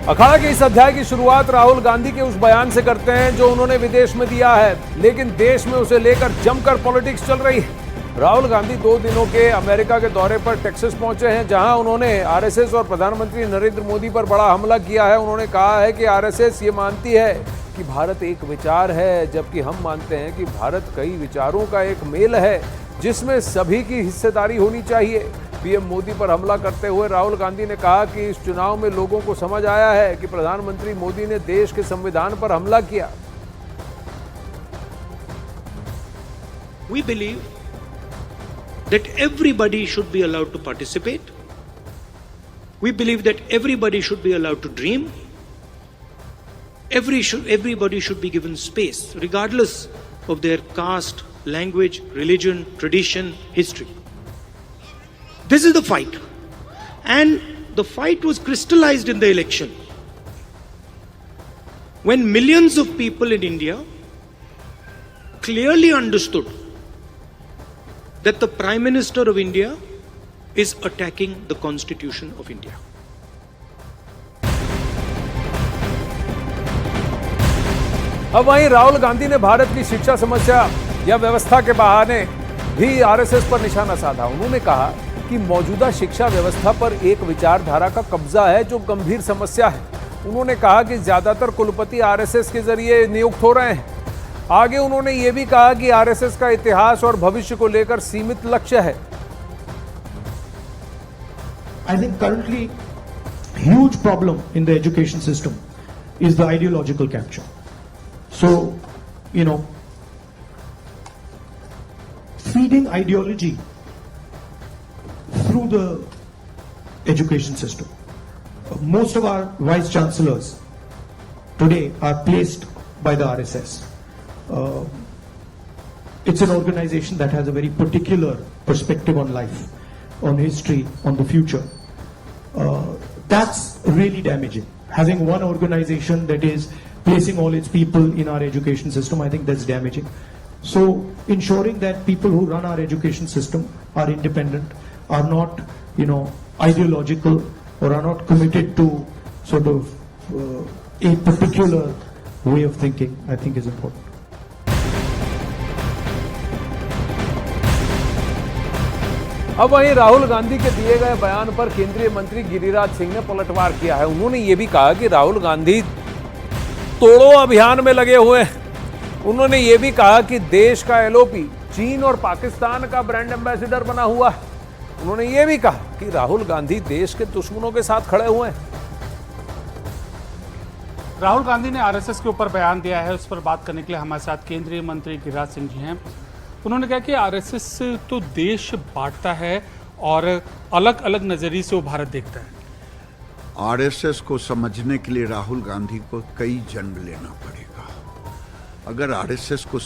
अखाड़ा के इस अध्याय की शुरुआत राहुल गांधी के उस बयान से करते हैं जो उन्होंने विदेश में दिया है, लेकिन देश में उसे लेकर जमकर पॉलिटिक्स चल रही है। राहुल गांधी 2 दिनों के अमेरिका के दौरे पर टेक्सास पहुंचे हैं, जहां उन्होंने आरएसएस और प्रधानमंत्री नरेंद्र मोदी पर बड़ा हमला किया है। उन्होंने कहा है कि आरएसएस ये मानती है कि भारत एक विचार है, जबकि हम मानते हैं कि भारत कई विचारों का एक मेल है जिसमें सभी की हिस्सेदारी होनी चाहिए। पीएम मोदी पर हमला करते हुए राहुल गांधी ने कहा कि इस चुनाव में लोगों को समझ आया है कि प्रधानमंत्री मोदी ने देश के संविधान पर हमला किया। We believe that everybody should be allowed to participate. We believe that everybody should be allowed to dream. Everybody should be given space, regardless of their caste, language, religion, tradition, history. This is the fight. And the fight was crystallized in the election. When millions of people in India clearly understood that the Prime Minister of India is attacking the Constitution of India. अब वहीं राहुल गांधी ने भारत की शिक्षा समस्या या व्यवस्था के बहाने भी आरएसएस पर निशाना साधा। उन्होंने कहा कि मौजूदा शिक्षा व्यवस्था पर एक विचारधारा का कब्जा है जो गंभीर समस्या है। उन्होंने कहा कि ज्यादातर कुलपति आरएसएस के जरिए नियुक्त हो रहे हैं। आगे उन्होंने ये भी कहा कि आरएसएस का इतिहास और भविष्य को लेकर सीमित लक्ष्य है। I think currently huge problem in the education system is the ideological capture. So, feeding ideology through the education system. Most of our vice chancellors today are placed by the RSS. It's an organization that has a very particular perspective on life, on history, on the future. That's really damaging. Having one organization that is placing all its people in our education system, I think that's damaging. So ensuring that people who run our education system are independent, are not, ideological, or are not committed to sort of a particular way of thinking, I think is important. अब वहीं राहुल गांधी के दिए गए बयान पर केंद्रीय मंत्री गिरिराज सिंह ने पलटवार किया है। उन्होंने ये भी कहा कि राहुल गांधी तोड़ो अभियान में लगे हुए हैं। उन्होंने ये भी कहा कि देश का एलओपी चीन और पाकिस्तान का ब्रांड एम्बेसडर बना हुआ है। उन्होंने ये भी कहा कि राहुल गांधी देश के दुश्मनों के साथ खड़े हुए हैं। राहुल गांधी ने आरएसएस के ऊपर बयान दिया है, उस पर बात करने के लिए हमारे साथ केंद्रीय मंत्री गिरिराज सिंह जी हैं। उन्होंने कहा कि आरएसएस तो देश बांटता है और अलग अलग नजरिए से वो भारत देखता है। आरएसएस को समझने के लिए राहुल गांधी को कई जन्म लेना पड़ेगा। अगर आरएसएस को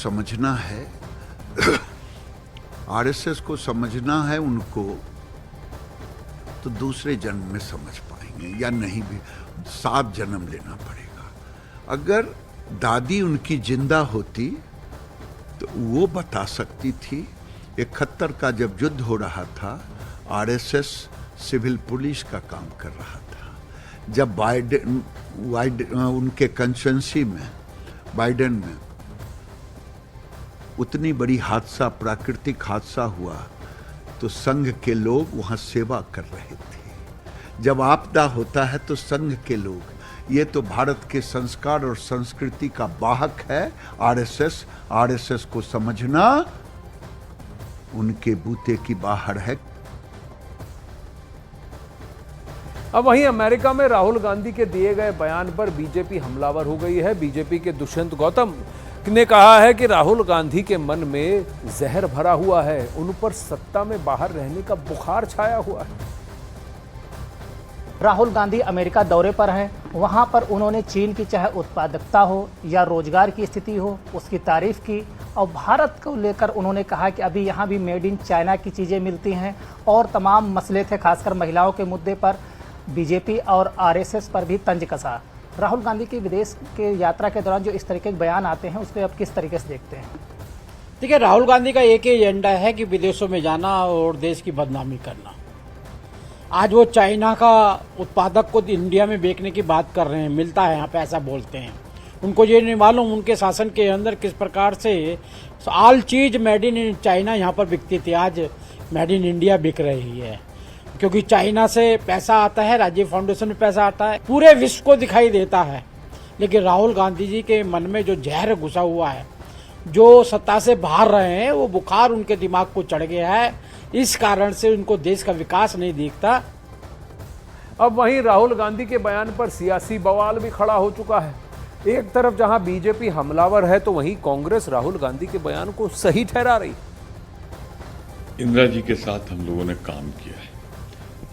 समझना है उनको, तो दूसरे जन्म में समझ पाएंगे, या नहीं भी 7 जन्म लेना पड़ेगा। अगर दादी उनकी जिंदा होती तो वो बता सकती थी 71 का जब युद्ध हो रहा था, आरएसएस सिविल पुलिस का काम कर रहा था। जब बाइडेन उनके कंस्टिट्यूएंसी में बाइडेन में उतनी बड़ी हादसा, प्राकृतिक हादसा हुआ, तो संघ के लोग वहां सेवा कर रहे थे। जब आपदा होता है तो संघ के लोग, ये तो भारत के संस्कार और संस्कृति का वाहक है आरएसएस को समझना उनके बूते की बाहर है। अब वहीं अमेरिका में राहुल गांधी के दिए गए बयान पर बीजेपी हमलावर हो गई है। बीजेपी के दुष्यंत गौतम ने कहा है कि राहुल गांधी के मन में जहर भरा हुआ है, उन पर सत्ता में बाहर रहने का बुखार छाया हुआ है। राहुल गांधी अमेरिका दौरे पर हैं, वहां पर उन्होंने चीन की चाहे उत्पादकता हो या रोजगार की स्थिति हो, उसकी तारीफ की, और भारत को लेकर उन्होंने कहा कि अभी यहाँ भी मेड इन चाइना की चीज़ें मिलती हैं, और तमाम मसले थे, खासकर महिलाओं के मुद्दे पर बीजेपी और आरएसएस पर भी तंज कसा। राहुल गांधी की विदेश के यात्रा के दौरान जो इस तरीके के बयान आते हैं, उसको अब किस तरीके से देखते हैं? देखिए, राहुल गांधी का एक ही एजेंडा है कि विदेशों में जाना और देश की बदनामी करना। आज वो चाइना का उत्पादक को इंडिया में बेचने की बात कर रहे हैं, मिलता है यहाँ पे ऐसा बोलते हैं। उनको ये नहीं मालूम उनके शासन के अंदर किस प्रकार से ऑल चीज मेड इन चाइना यहाँ पर बिकती थी, आज मेड इन इंडिया बिक रही है। क्योंकि चाइना से पैसा आता है, राजीव फाउंडेशन में पैसा आता है, पूरे विश्व को दिखाई देता है। लेकिन राहुल गांधी जी के मन में जो जहर घुसा हुआ है, जो सत्ता से बाहर रहे हैं, वो बुखार उनके दिमाग को चढ़ गया है। इस कारण से उनको देश का विकास नहीं दिखता। अब वहीं राहुल गांधी के बयान पर सियासी बवाल भी खड़ा हो चुका है। एक तरफ जहां बीजेपी हमलावर है, तो वहीं कांग्रेस राहुल गांधी के बयान को सही ठहरा रही। इंदिरा जी के साथ हम लोगों ने काम किया है।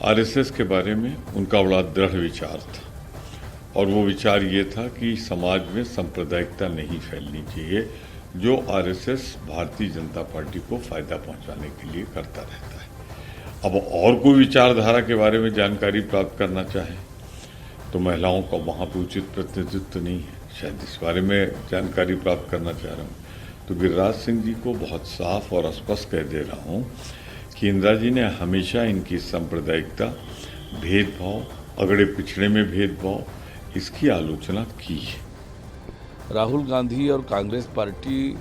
आरएसएस के बारे में उनका बड़ा दृढ़ विचार था और वो विचार ये था कि समाज में सांप्रदायिकता नहीं फैलनी चाहिए, जो आरएसएस भारतीय जनता पार्टी को फायदा पहुंचाने के लिए करता रहता है। अब और कोई विचारधारा के बारे में जानकारी प्राप्त करना चाहे तो महिलाओं का वहाँ पर उचित प्रतिनिधित्व नहीं है, शायद इस बारे में जानकारी प्राप्त करना चाह रहा हूँ। तो गिरिराज सिंह जी को बहुत साफ और स्पष्ट कह दे रहा हूँ कि इंदिरा जी ने हमेशा इनकी सांप्रदायिकता, भेदभाव, अगड़े पिछड़े में भेदभाव, इसकी आलोचना की है। राहुल गांधी और कांग्रेस पार्टी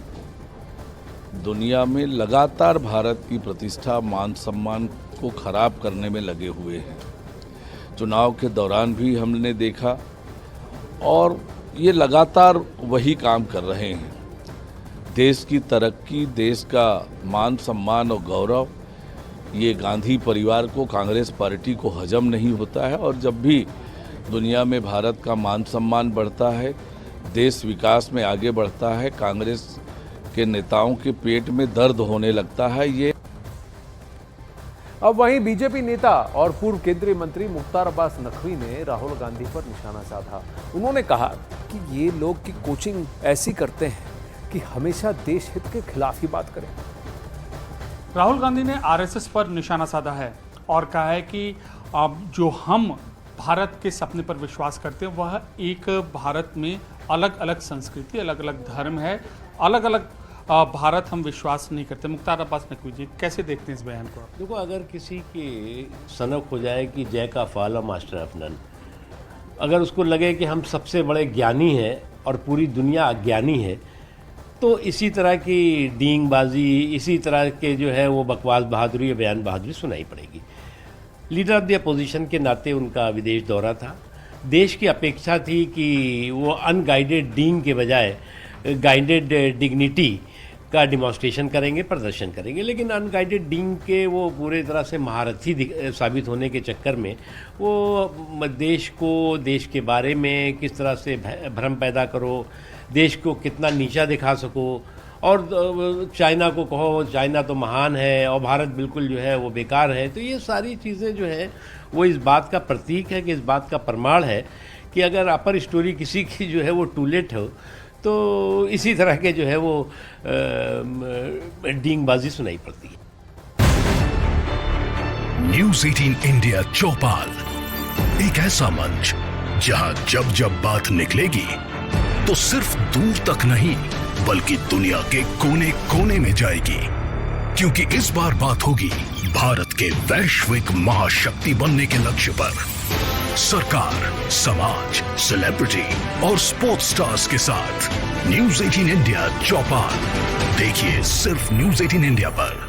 दुनिया में लगातार भारत की प्रतिष्ठा, मान सम्मान को खराब करने में लगे हुए हैं। चुनाव के दौरान भी हमने देखा और ये लगातार वही काम कर रहे हैं। देश की तरक्की, देश का मान सम्मान और गौरव, ये गांधी परिवार को, कांग्रेस पार्टी को हजम नहीं होता है। और जब भी दुनिया में भारत का मान सम्मान बढ़ता है, देश विकास में आगे बढ़ता है, कांग्रेस के नेताओं के पेट में दर्द होने लगता है। ये अब वहीं बीजेपी नेता और पूर्व केंद्रीय मंत्री मुख्तार अब्बास नकवी ने राहुल गांधी पर निशाना साधा। उन्होंने कहा कि ये लोग की कोचिंग ऐसी करते हैं कि हमेशा देश हित के खिलाफ ही बात करें। राहुल गांधी ने आरएसएस पर निशाना साधा है और कहा है कि जो हम भारत के सपने पर विश्वास करते हैं, वह एक भारत में अलग अलग संस्कृति, अलग अलग धर्म है, अलग अलग भारत हम विश्वास नहीं करते। मुख्तार अब्बास नकवी जी कैसे देखते हैं इस बयान को? देखो, अगर किसी की सनक हो जाए कि जय का फॉलो मास्टर ऑफ नन, अगर उसको लगे कि हम सबसे बड़े ज्ञानी हैं और पूरी दुनिया अज्ञानी है, तो इसी तरह की डींगबाजी, इसी तरह के जो है वो बकवास बहादुरी या बयान बहादुरी सुनाई पड़ेगी। लीडर ऑफ द अपोजिशन के नाते उनका विदेश दौरा था। देश की अपेक्षा थी कि वो अनगाइडेड डींग के बजाय गाइडेड डिग्निटी का डिमॉन्स्ट्रेशन करेंगे, प्रदर्शन करेंगे। लेकिन अनगाइडेड डींग के वो पूरे तरह से महारथी साबित होने के चक्कर में वो देश को, देश के बारे में किस तरह से भ्रम पैदा करो, देश को कितना नीचा दिखा सको, और चाइना को कहो चाइना तो महान है और भारत बिल्कुल जो है वो बेकार है। तो ये सारी चीज़ें जो है वो इस बात का प्रतीक है, कि इस बात का प्रमाण है कि अगर अपर स्टोरी किसी की जो है वो टूलेट हो, तो इसी तरह के जो है वो डींगबाजी सुनाई पड़ती है। न्यूज़ 18 इंडिया चौपाल, एक ऐसा मंच जहां जब जब बात निकलेगी तो सिर्फ दूर तक नहीं बल्कि दुनिया के कोने कोने में जाएगी, क्योंकि इस बार बात होगी भारत के वैश्विक महाशक्ति बनने के लक्ष्य पर। सरकार, समाज, सेलिब्रिटी और स्पोर्ट्स स्टार्स के साथ न्यूज़ 18 इंडिया चौपाल देखिए सिर्फ न्यूज़ 18 इंडिया पर।